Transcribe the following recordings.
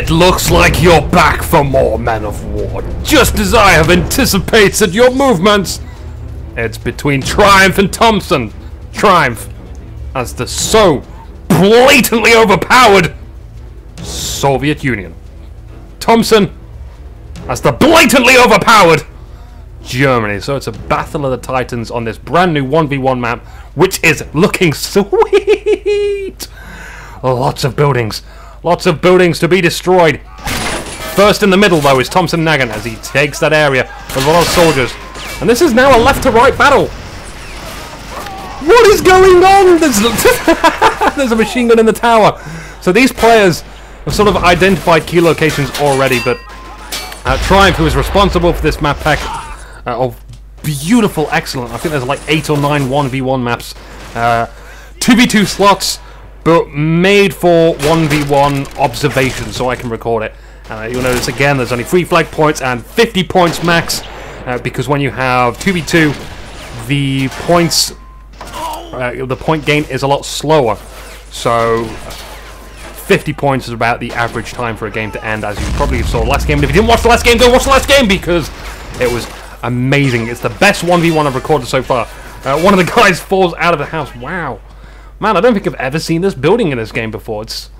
It looks like you're back for more Men of War, just as I have anticipated your movements. It's between Triumph and Thompson. Triumph as the so blatantly overpowered Soviet Union. Thompson as the blatantly overpowered Germany. So it's a battle of the titans on this brand new 1v1 map, which is looking sweet. Lots of buildings to be destroyed. First in the middle though is Thompson Nagant as he takes that area with a lot of soldiers. And this is now a left to right battle. What is going on? There's a machine gun in the tower. So these players have sort of identified key locations already, but Triumph, who is responsible for this map pack of beautiful, excellent, I think there's like 8 or 9 1v1 maps, 2v2 slots, but made for 1v1 observation, so I can record it. You'll notice again there's only 3 flag points and 50 points max, because when you have 2v2, the points, the point gain is a lot slower. So 50 points is about the average time for a game to end, as you probably saw last game. And if you didn't watch the last game, go watch the last game, because it was amazing. It's the best 1v1 I've recorded so far. One of the guys falls out of the house. Wow. Man, I don't think I've ever seen this building in this game before. This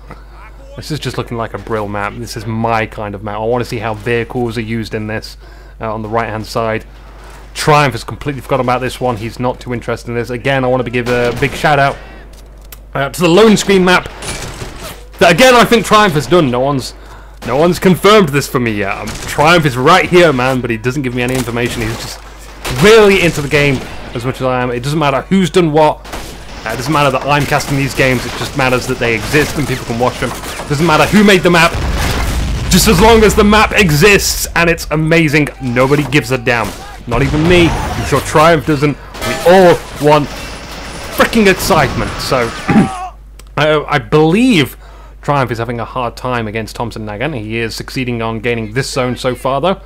is just looking like a Brill map. This is my kind of map. I want to see how vehicles are used in this on the right-hand side. Triumph has completely forgotten about this one. He's not too interested in this. Again, I want to give a big shout-out to the lone screen map. That again, I think Triumph has done. No one's confirmed this for me yet. Triumph is right here, man, but he doesn't give me any information. He's just really into the game as much as I am. It doesn't matter who's done what. It doesn't matter that I'm casting these games. It just matters that they exist and people can watch them. It doesn't matter who made the map. Just as long as the map exists and it's amazing, nobody gives a damn. Not even me. I'm sure Triumph doesn't. We all want freaking excitement. So I believe Triumph is having a hard time against Thompson Nagant. He is succeeding on gaining this zone so far, though.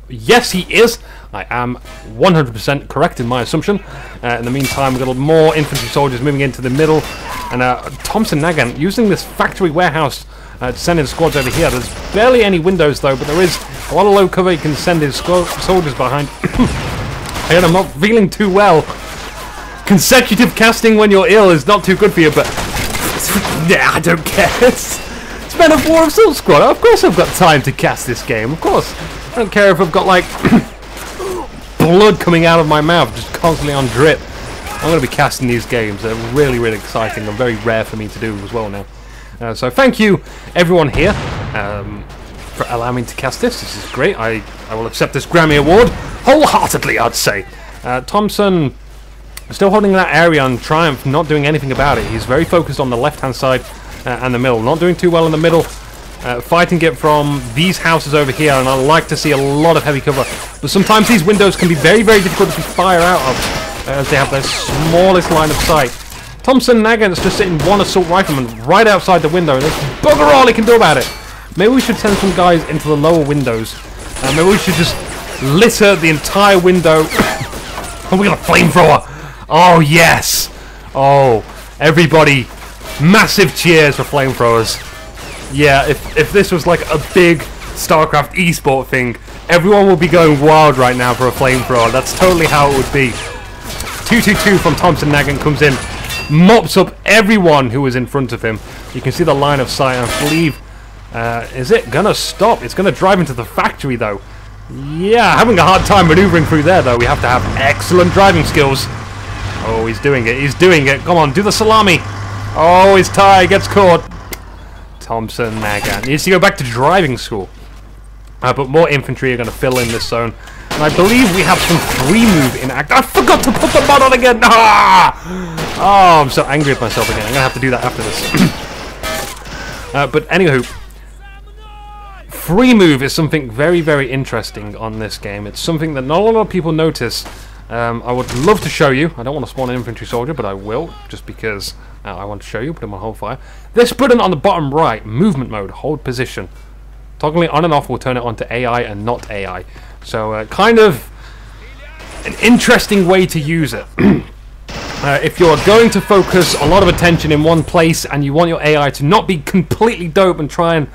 Yes, he is. I am 100% correct in my assumption. In the meantime, we've got more infantry soldiers moving into the middle. And Thompson Nagant using this factory warehouse to send in squads over here. There's barely any windows, though, but there is a lot of low cover he can send his soldiers behind. Again, I'm not feeling too well. Consecutive casting when you're ill is not too good for you, but yeah, I don't care. It's Men of War Assault Squad. Of course I've got time to cast this game. Of course. I don't care if I've got, like, blood coming out of my mouth just constantly on drip. I'm going to be casting these games. They're really, really exciting. They're very rare for me to do as well now. So thank you, everyone here, for allowing me to cast this. This is great. I will accept this Grammy Award wholeheartedly, I'd say. Thompson still holding that area on Triumph, not doing anything about it. He's very focused on the left-hand side and the middle. Not doing too well in the middle. Fighting it from these houses over here, and I like to see a lot of heavy cover. But sometimes these windows can be very, very difficult to fire out of, as they have their smallest line of sight. Thompson Nagant's just sitting one assault rifleman right outside the window, and there's bugger all he can do about it. Maybe we should send some guys into the lower windows. Maybe we should just litter the entire window. And we got a flamethrower. Oh, yes. Oh, everybody, massive cheers for flamethrowers. Yeah, if this was like a big StarCraft esport thing, everyone will be going wild right now for a flamethrower. That's totally how it would be. 222 from Thompson Nagant comes in, mops up everyone who was in front of him. You can see the line of sight, and I believe, is it gonna stop? It's gonna drive into the factory though. Yeah, having a hard time maneuvering through there though. We have to have excellent driving skills. Oh, he's doing it, he's doing it. Come on, do the salami. Oh, his tie gets caught. Thompson Nagant needs to go back to driving school. But more infantry are going to fill in this zone. And I believe we have some free move in act. I forgot to put the mod on again! Ah! Oh, I'm so angry at myself again. I'm going to have to do that after this. But anywho, free move is something very, very interesting on this game. It's something that not a lot of people notice. I would love to show you. I don't want to spawn an infantry soldier, but I will, just because I want to show you. Put him on hold fire. This button on the bottom right, movement mode, hold position. Toggling on and off will turn it on to AI and not AI. So kind of an interesting way to use it. If you're going to focus a lot of attention in one place and you want your AI to not be completely dope and try and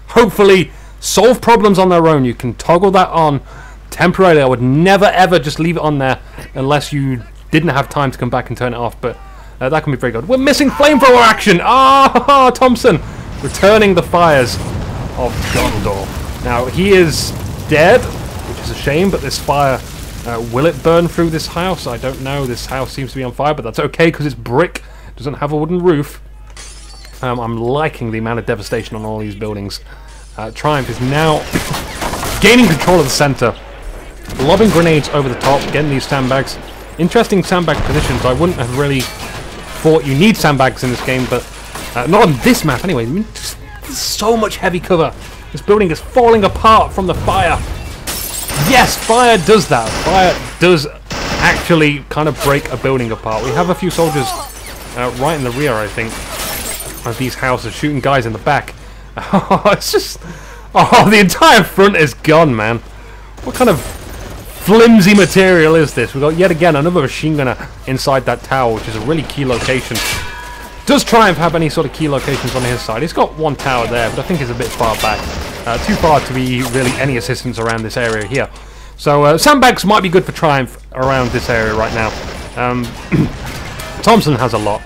hopefully solve problems on their own, you can toggle that on temporarily. I would never ever just leave it on there unless you didn't have time to come back and turn it off, but that can be very good. We're missing flamethrower action! Ah, Thompson returning the fires of Gondor. Now, he is dead, which is a shame, but this fire, will it burn through this house? I don't know. This house seems to be on fire, but that's okay because it's brick. It doesn't have a wooden roof. I'm liking the amount of devastation on all these buildings. Triumph is now gaining control of the center, lobbing grenades over the top, getting these sandbags. Interesting sandbag positions. I wouldn't have really thought you need sandbags in this game, but not on this map anyway. I mean, there's so much heavy cover. This building is falling apart from the fire. Yes, fire does that. Fire does actually kind of break a building apart. We have a few soldiers right in the rear, I think, of these houses, shooting guys in the back. It's just... Oh, the entire front is gone, man. What kind of flimsy material is this? We've got yet again another machine gunner inside that tower, which is a really key location. Does Triumph have any sort of key locations on his side? He's got one tower there, but I think it's a bit far back. Too far to be really any assistance around this area here. So sandbags might be good for Triumph around this area right now. Thompson has a lot.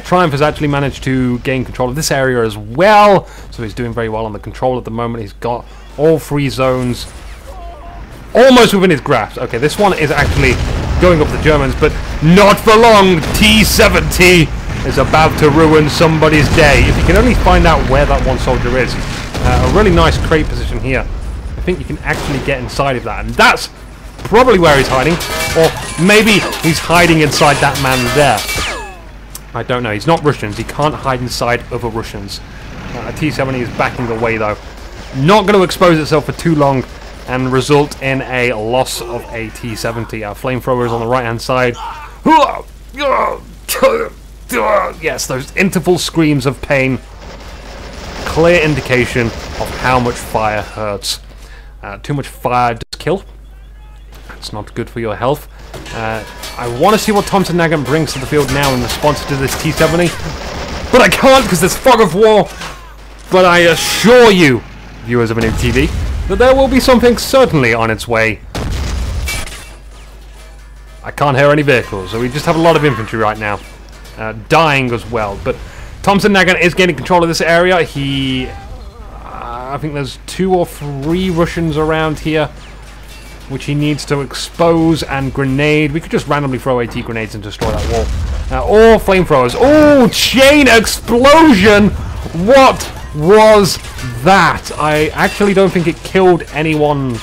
Triumph has actually managed to gain control of this area as well, so he's doing very well on the control at the moment. He's got all 3 zones almost within his grasp. Okay, this one is actually going up the Germans, but not for long. T-70 is about to ruin somebody's day. If you can only find out where that one soldier is. A really nice crate position here. I think you can actually get inside of that, and that's probably where he's hiding. Or maybe he's hiding inside that man there. I don't know. He's not Russians. He can't hide inside other Russians. A T-70 is backing away, though. Not going to expose itself for too long and result in a loss of a T-70. Our flamethrower is on the right-hand side. Yes, those interval screams of pain. Clear indication of how much fire hurts. Too much fire does kill. It's not good for your health. I want to see what Thompson Nagant brings to the field now in response to this T-70. But I can't because there's fog of war. But I assure you, viewers of a new TV, that there will be something certainly on its way. I can't hear any vehicles, so we just have a lot of infantry right now. Dying as well. But Thompson Nagant is gaining control of this area. I think there's 2 or 3 Russians around here, which he needs to expose and grenade. We could just randomly throw AT grenades and destroy that wall. Or flamethrowers. Oh, chain explosion! What was that? I actually don't think it killed anyone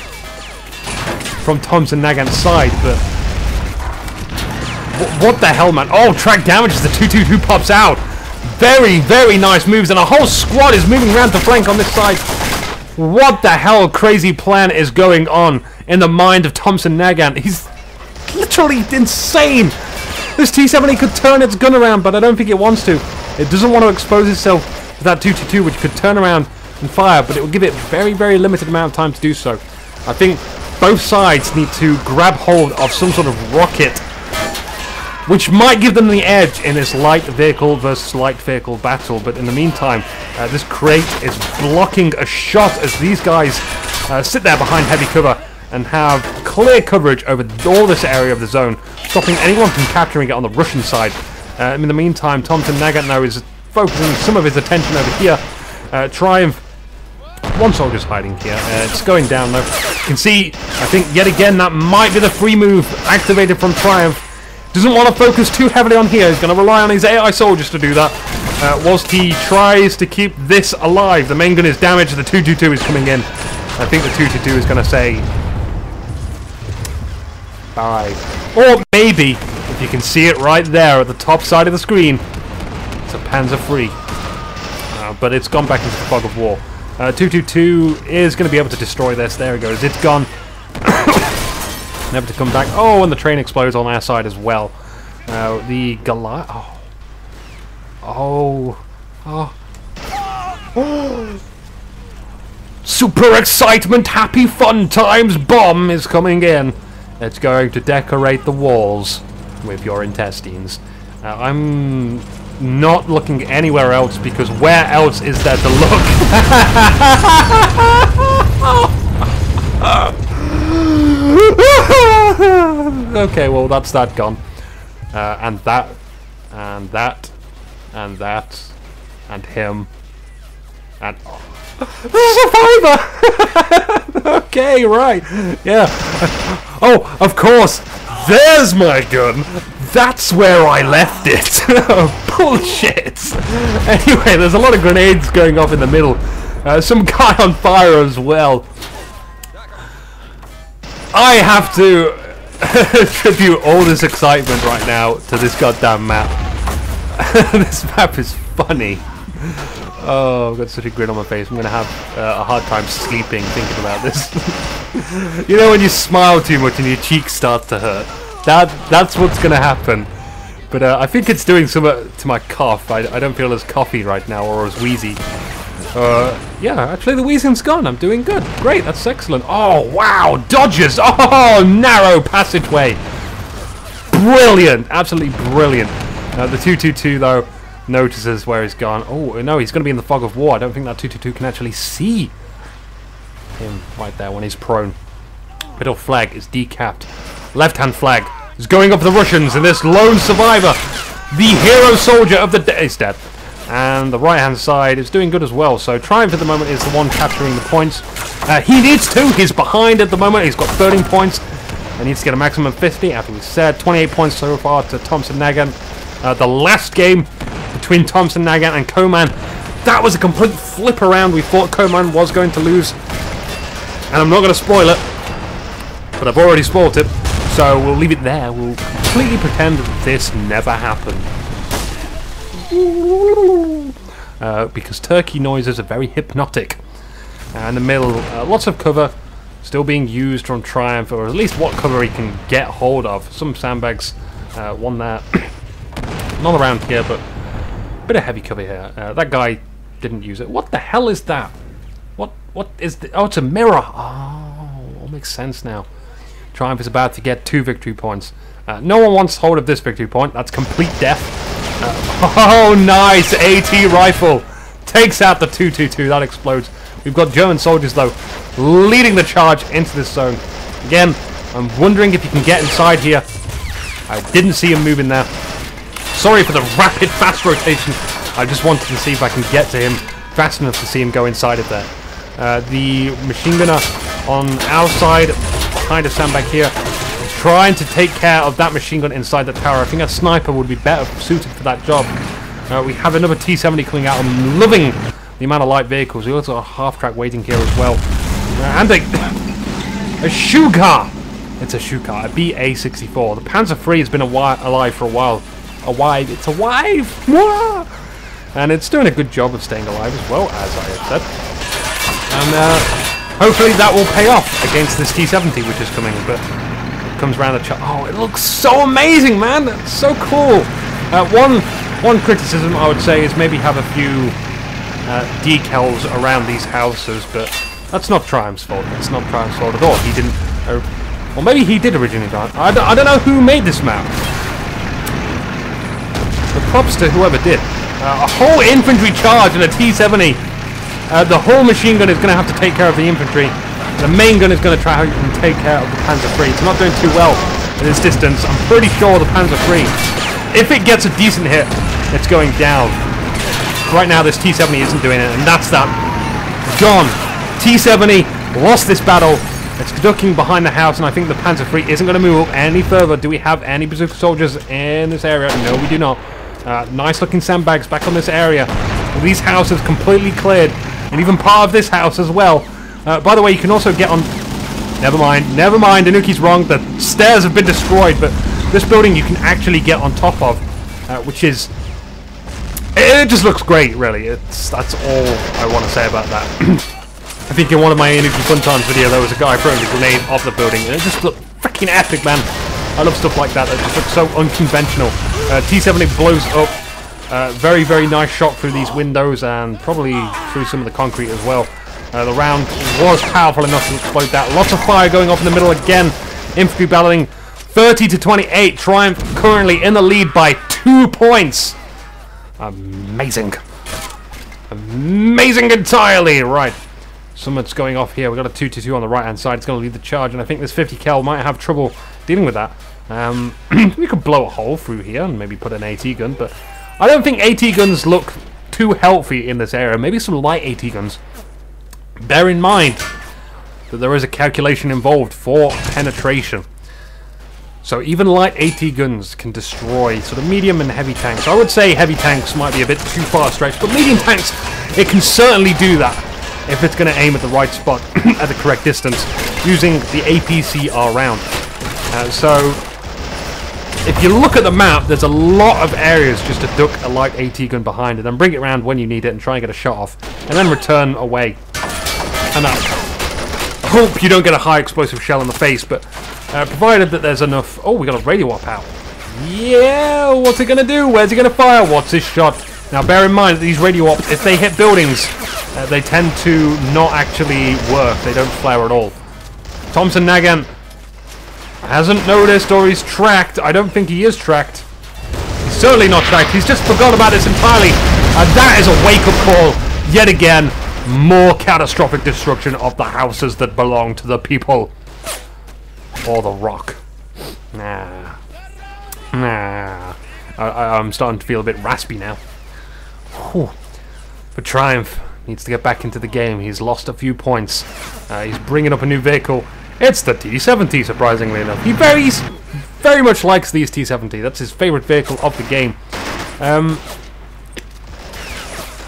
from Thompson Nagant's side, but... What the hell, man? Oh, track damage as the 222 pops out. Very, very nice moves, and a whole squad is moving around to flank on this side. What the hell crazy plan is going on in the mind of Thompson Nagant? He's literally insane. This T-70 could turn its gun around, but I don't think it wants to. It doesn't want to expose itself to that 222, which could turn around and fire, but it will give it very, very limited amount of time to do so. I think both sides need to grab hold of some sort of rocket, which might give them the edge in this light vehicle versus light vehicle battle. But in the meantime, this crate is blocking a shot as these guys sit there behind heavy cover and have clear coverage over all this area of the zone, stopping anyone from capturing it on the Russian side. In the meantime, Thompson Nagant now is focusing some of his attention over here. Triumph, one soldier's hiding here. It's going down though. You can see, I think yet again, that might be the free move activated from Triumph. Doesn't want to focus too heavily on here. He's going to rely on his AI soldiers to do that. Whilst he tries to keep this alive. The main gun is damaged. The 222 is coming in. I think the 222 is going to say bye. Or maybe, if you can see it right there at the top side of the screen, it's a Panzer III. But it's gone back into the fog of war. 222 is going to be able to destroy this. There it goes. It's gone. Never to come back. Oh, and the train explodes on our side as well. The Goliath. Oh. Super excitement, happy fun times bomb is coming in. It's going to decorate the walls with your intestines. I'm not looking anywhere else, because where else is there to look? Okay, well, that's that gone. And that, and that, and that, and him, and... The survivor! Okay, right. Yeah. Oh, of course. There's my gun. That's where I left it. Bullshit. Anyway, there's a lot of grenades going off in the middle. Some guy on fire as well. I have to attribute all this excitement right now to this goddamn map. This map is funny. Oh, I've got such a grin on my face. I'm going to have a hard time sleeping thinking about this. You know when you smile too much and your cheeks start to hurt? That's what's going to happen. But I think it's doing something to my cough. I don't feel as coughy right now, or as wheezy. Yeah, actually the wheezing's gone. I'm doing good. Great, that's excellent. Oh, wow, dodges. Oh, narrow passageway. Brilliant, absolutely brilliant. The 222, though, notices where he's gone. Oh, no, he's going to be in the fog of war. I don't think that 222 can actually see him right there when he's prone. Middle flag is decapped. Left-hand flag is going up for the Russians, and this lone survivor, the hero soldier of the day, is dead. And the right-hand side is doing good as well. So Triumph at the moment is the one capturing the points. He needs to. He's behind at the moment. He's got 13 points. He needs to get a maximum of 50, after we said. 28 points so far to Thompson-Nagant. The last game between Thompson-Nagant and Koman, that was a complete flip around. We thought Koman was going to lose. And I'm not going to spoil it, but I've already spoiled it. So we'll leave it there. We'll completely pretend that this never happened. Because turkey noises are very hypnotic. In the middle, lots of cover still being used from Triumph, or at least what cover he can get hold of. Some sandbags, one there, not around here, but a bit of heavy cover here. That guy didn't use it. What the hell is that? What is the... Oh, it's a mirror. Oh, all makes sense now. Triumph is about to get 2 victory points. No one wants hold of this victory point. That's complete death. Oh, nice! AT rifle takes out the 222. That explodes. We've got German soldiers, though, leading the charge into this zone. Again, I'm wondering if you can get inside here. I didn't see him moving there. Sorry for the rapid, fast rotation. I just wanted to see if I can get to him fast enough to see him go inside of there. The machine gunner on our side, behind a sandbag here, trying to take care of that machine gun inside the tower. I think a sniper would be better suited for that job. We have another T-70 coming out. I'm loving the amount of light vehicles. We also have a half-track waiting here as well. And a shoe car. It's a shoe car, a BA-64. The Panzer III has been alive for a while. It's alive! And it's doing a good job of staying alive as well, as I have said. And hopefully that will pay off against this T-70, which is coming. But comes around the chart. Oh, it looks so amazing, man! That's so cool. One criticism I would say is maybe have a few decals around these houses, but that's not Triumph's fault. It's not Triumph's fault at all. He didn't, or maybe he did originally. I don't know who made this map. But props to whoever did. A whole infantry charge and a T-70. The whole machine gun is going to have to take care of the infantry. The main gun is going to try and take care of the Panzer III. It's not doing too well at this distance. I'm pretty sure the Panzer III, if it gets a decent hit, it's going down. Right now this T-70 isn't doing it, and that's that. Gone. T-70 lost this battle. It's ducking behind the house, and I think the Panzer III isn't going to move any further. Do we have any bazooka soldiers in this area? No, we do not. Nice looking sandbags back on this area. These houses completely cleared, and even part of this house as well. By the way, you can also get on... Never mind, Anuki's wrong. The stairs have been destroyed, but this building you can actually get on top of, which is... It just looks great, really. That's all I want to say about that. I think in one of my Anuki Fun Times video, there was a guy throwing a grenade off the building, and it just looked freaking epic, man. I love stuff like that. It just looks so unconventional. T-70 blows up. Very, very nice shot through these windows, and probably through some of the concrete as well. The round was powerful enough to explode that. Lots of fire going off in the middle again. Infantry battling 30-28. Triumph currently in the lead by 2 points. Amazing. Amazing entirely. Right. Something's going off here. We've got a 2-2 on the right-hand side. It's going to lead the charge, and I think this 50 cal might have trouble dealing with that. We could blow a hole through here and maybe put an AT gun, but I don't think AT guns look too healthy in this area. Maybe some light AT guns. Bear in mind that there is a calculation involved for penetration. So even light AT guns can destroy sort of medium and heavy tanks. I would say heavy tanks might be a bit too far stretched, but medium tanks, it can certainly do that if it's going to aim at the right spot at the correct distance using the APCR round. So if you look at the map, there's a lot of areas just to duck a light AT gun behind and then bring it around when you need it and try and get a shot off and then return away. And I hope you don't get a high explosive shell in the face, but provided that there's enough... Oh, we got a radio op out. Yeah, what's it going to do? Where's he going to fire? What's his shot? Now bear in mind that these radio ops, if they hit buildings, they tend to not actually work. They don't flare at all. Thompson-Nagant hasn't noticed, or he's tracked. I don't think he is tracked. He's certainly not tracked. He's just forgot about this entirely. And that is a wake-up call. Yet again, more catastrophic destruction of the houses that belong to the people. Or the rock. Nah. I'm starting to feel a bit raspy now. Whew. But Triumph needs to get back into the game. He's lost a few points. He's bringing up a new vehicle. It's the T-70, surprisingly enough. He very much likes these T-70. That's his favorite vehicle of the game.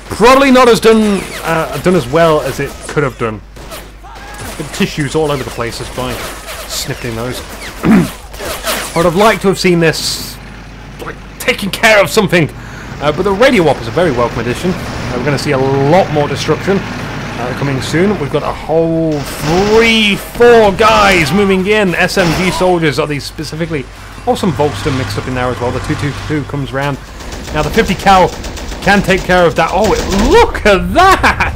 Probably not as done as well as it could have done. The tissues all over the place is fine. Sniffing those. I would have liked to have seen this like taking care of something, but the radio op is a very welcome addition. We're going to see a lot more destruction coming soon. We've got a whole 3-4 guys moving in. SMG soldiers are these specifically. Oh, some Volkston mixed up in there as well. The 222 comes round. Now the 50 cal can take care of that. Oh, look at that!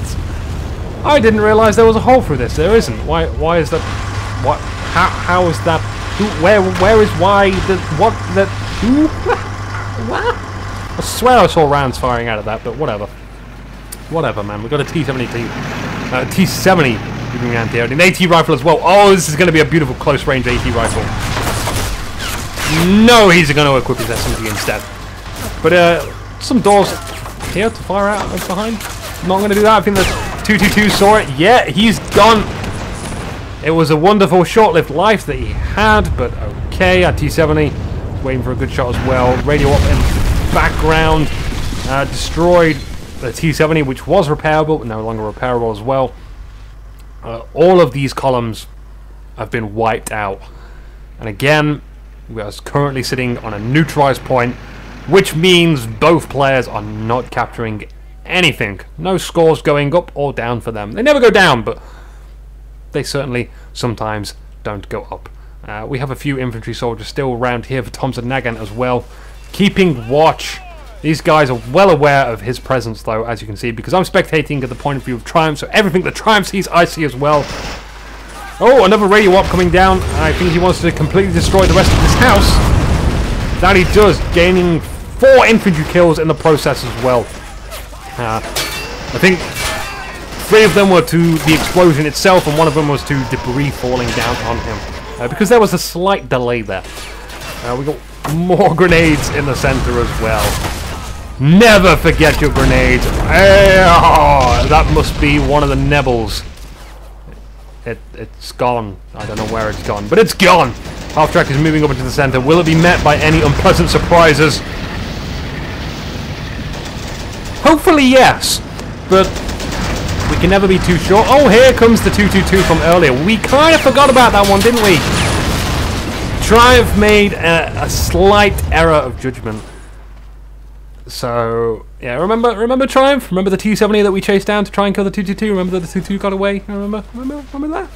I didn't realise there was a hole through this. There isn't. Why is that? What? How is that? Who? Where is why? The what? That who? What? I swear I saw rounds firing out of that, but whatever. Whatever, man. We've got a T-70 T-70 moving around here. An AT rifle as well. Oh, this is going to be a beautiful close-range AT rifle. No, he's going to equip his SMG instead. But some doors here to fire out behind. Not going to do that. I think the 222 saw it. Yeah, he's gone. It was a wonderful short-lived life that he had, but okay. Our T-70 waiting for a good shot as well. Radio up in the background. Destroyed the T-70, which was repairable, but no longer repairable as well. All of these columns have been wiped out. And again, we are currently sitting on a neutralized point, which means both players are not capturing anything. No scores going up or down for them. They never go down, but they certainly sometimes don't go up. We have a few infantry soldiers still around here for Thompson-Nagant as well, keeping watch. These guys are well aware of his presence, though, as you can see, because I'm spectating at the point of view of Triumph, so everything that Triumph sees, I see as well. Oh, another radio op coming down. I think he wants to completely destroy the rest of this house. That he does, gaining 4 infantry kills in the process as well. I think 3 of them were to the explosion itself, and 1 of them was to debris falling down on him. Because there was a slight delay there. We got more grenades in the center as well. Never forget your grenades. That must be one of the Nebels. It's gone. I don't know where it's gone, but it's gone. Half-track is moving up into the center. Will it be met by any unpleasant surprises? Hopefully yes, but we can never be too sure. Oh, here comes the 222 from earlier. We kind of forgot about that one, didn't we? Triumph made a slight error of judgment. So, yeah, remember Triumph? Remember the T-70 that we chased down to try and kill the 222? Remember that the 222 got away? Remember that?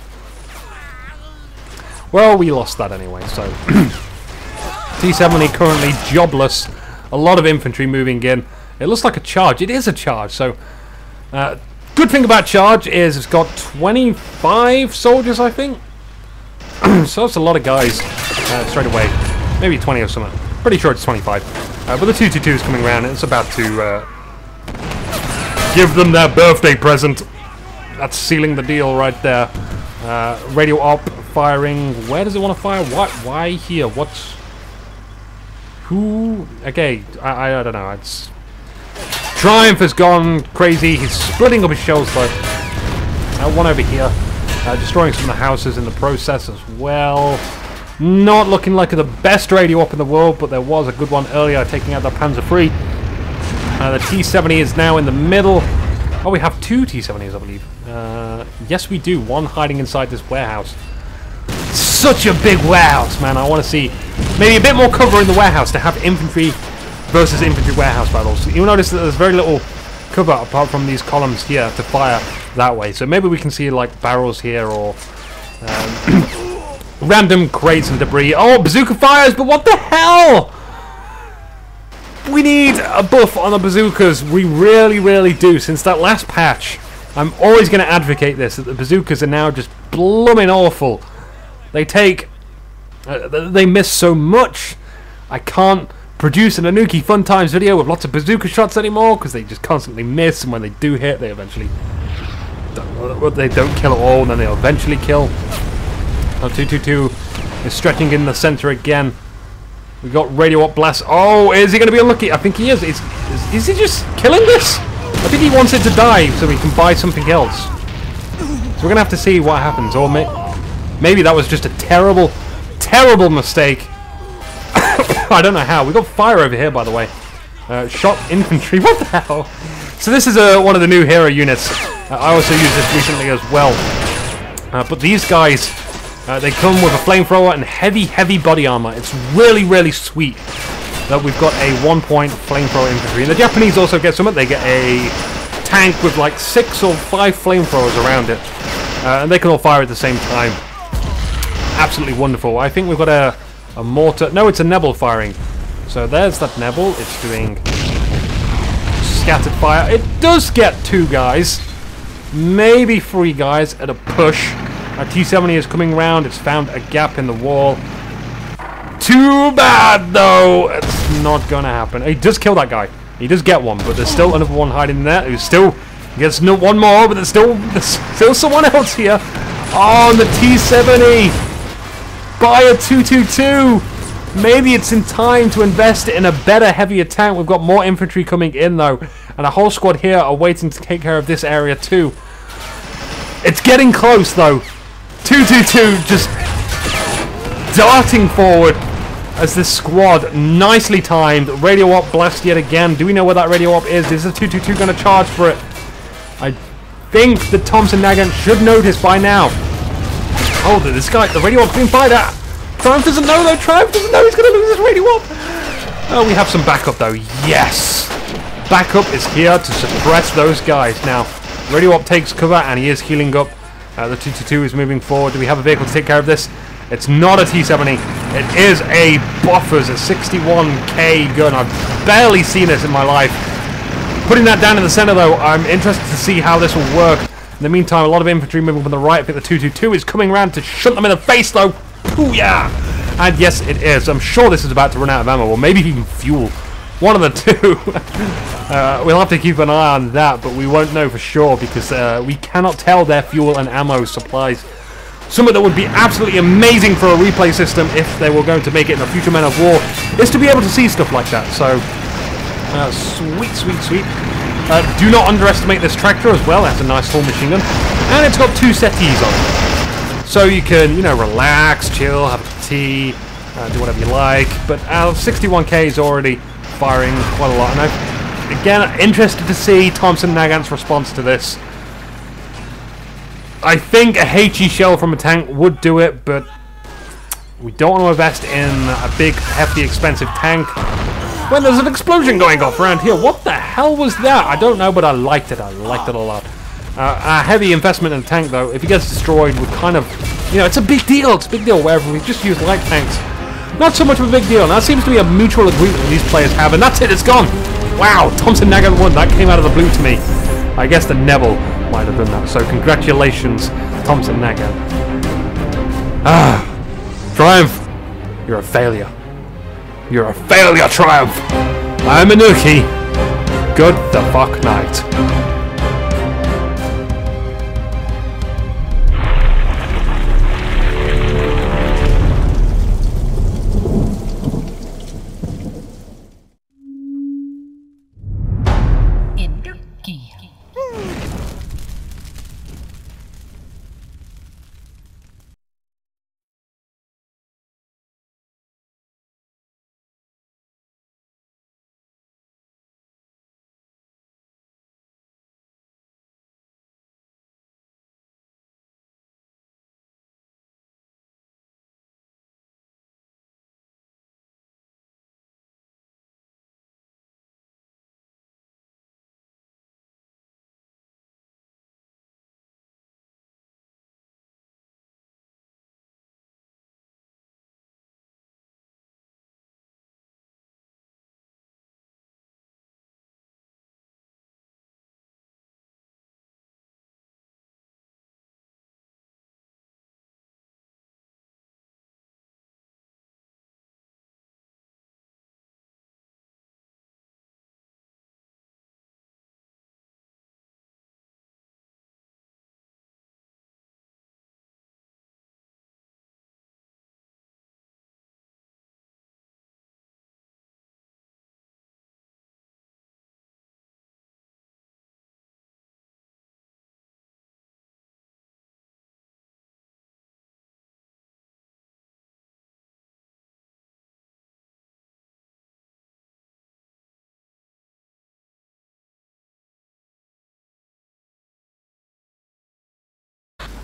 Well, we lost that anyway, so... T-70 currently jobless. A lot of infantry moving in. It looks like a charge. It is a charge, so... good thing about charge is it's got 25 soldiers, I think. So it's a lot of guys straight away. Maybe 20 or something. Pretty sure it's 25. But the 222 is coming around and it's about to give them their birthday present. That's sealing the deal right there. Radio op firing. Where does it want to fire? What? Why here? What's... Who? Okay, I don't know. It's... Triumph has gone crazy. He's splitting up his shells though. One over here. Destroying some of the houses in the process as well. Not looking like the best radio op in the world, but there was a good one earlier taking out the Panzer III. The T-70 is now in the middle. Oh, we have two T-70s, I believe. Yes, we do. One hiding inside this warehouse. Such a big warehouse, man. I want to see maybe a bit more cover in the warehouse to have infantry versus infantry warehouse battles. You'll notice that there's very little cover apart from these columns here to fire that way. So maybe we can see like barrels here or random crates and debris. Oh, bazooka fires, but what the hell? We need a buff on the bazookas. We really, really do. Since that last patch, I'm always going to advocate this, that the bazookas are now just blooming awful. They take... they miss so much. I can't produce an Anuki Fun Times video with lots of bazooka shots anymore, because they just constantly miss, and when they do hit, they eventually... they don't kill at all, and then they'll eventually kill. Oh, 222 is stretching in the center again. We got radio up blast. Oh, is he going to be unlucky? I think he is. Is he just killing this? I think he wants it to die so he can buy something else. So we're going to have to see what happens. Or maybe that was just a terrible, terrible mistake. I don't know how. We got fire over here, by the way. Shot infantry. What the hell? So this is one of the new hero units. I also used this recently as well. But these guys... they come with a flamethrower and heavy, heavy body armor. It's really, really sweet that we've got a 1-point flamethrower infantry. And the Japanese also get something. They get a tank with like 6 or 5 flamethrowers around it. And they can all fire at the same time. Absolutely wonderful. I think we've got a mortar. No, it's a Nebel firing. So there's that Nebel. It's doing scattered fire. It does get 2 guys. Maybe 3 guys at a push. Our T-70 is coming round. It's found a gap in the wall. Too bad, though. It's not going to happen. He does kill that guy. He does get one, but there's still another one hiding there. Who still gets one more, but there's still someone else here. Oh, and the T-70 by a 222. Maybe it's in time to invest in a better, heavier tank. We've got more infantry coming in, though. And a whole squad here are waiting to take care of this area, too. It's getting close, though. 222 just darting forward as this squad, nicely timed. Radio op blast yet again. Do we know where that radio op is? Is the 222 going to charge for it? I think the Thompson-Nagant should notice by now. Oh, this guy, the radio op's being fired at. Triumph doesn't know though. Triumph doesn't know he's going to lose his radio op. Oh, we have some backup though. Yes! Backup is here to suppress those guys. Now, radio op takes cover and he is healing up. The 222 is moving forward. Do we have a vehicle to take care of this? It's not a T-70. It is a Buffers, a 61K gun. I've barely seen this in my life. Putting that down in the center, though, I'm interested to see how this will work. In the meantime, a lot of infantry moving from the right. I think the 222 is coming around to shoot them in the face, though. Ooh, yeah! And yes, it is. I'm sure this is about to run out of ammo, or maybe even fuel. One of the two. We'll have to keep an eye on that, but we won't know for sure because we cannot tell their fuel and ammo supplies. Something that would be absolutely amazing for a replay system if they were going to make it in a future Men of War is to be able to see stuff like that. So, sweet, sweet, sweet. Do not underestimate this tractor as well. It has a nice full machine gun. And it's got 2 settees on it. So you can, you know, relax, chill, have a tea, do whatever you like. But 61K is already firing quite a lot. And I'm, again, interested to see Thompson-Nagant's response to this. I think a HE shell from a tank would do it, but we don't want to invest in a big, hefty, expensive tank when there's an explosion going off around here. What the hell was that? I don't know, but I liked it. I liked it a lot. A heavy investment in a tank, though, if it gets destroyed, would kind of, you know, it's a big deal. It's a big deal wherever we just use light tanks. Not so much of a big deal. And that seems to be a mutual agreement that these players have, and that's it. It's gone. Wow, Thompson-Nagant won. That came out of the blue to me. I guess the Nebel might have done that. So congratulations, Thompson-Nagant. Ah, Triumph, you're a failure. You're a failure, Triumph. I'm Inuki. Good the fuck night.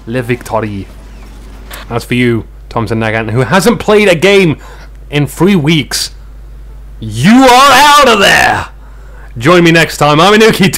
Le Victory. As for you, Thompson Nagant, who hasn't played a game in 3 weeks, you are out of there! Join me next time. I'm Inuki.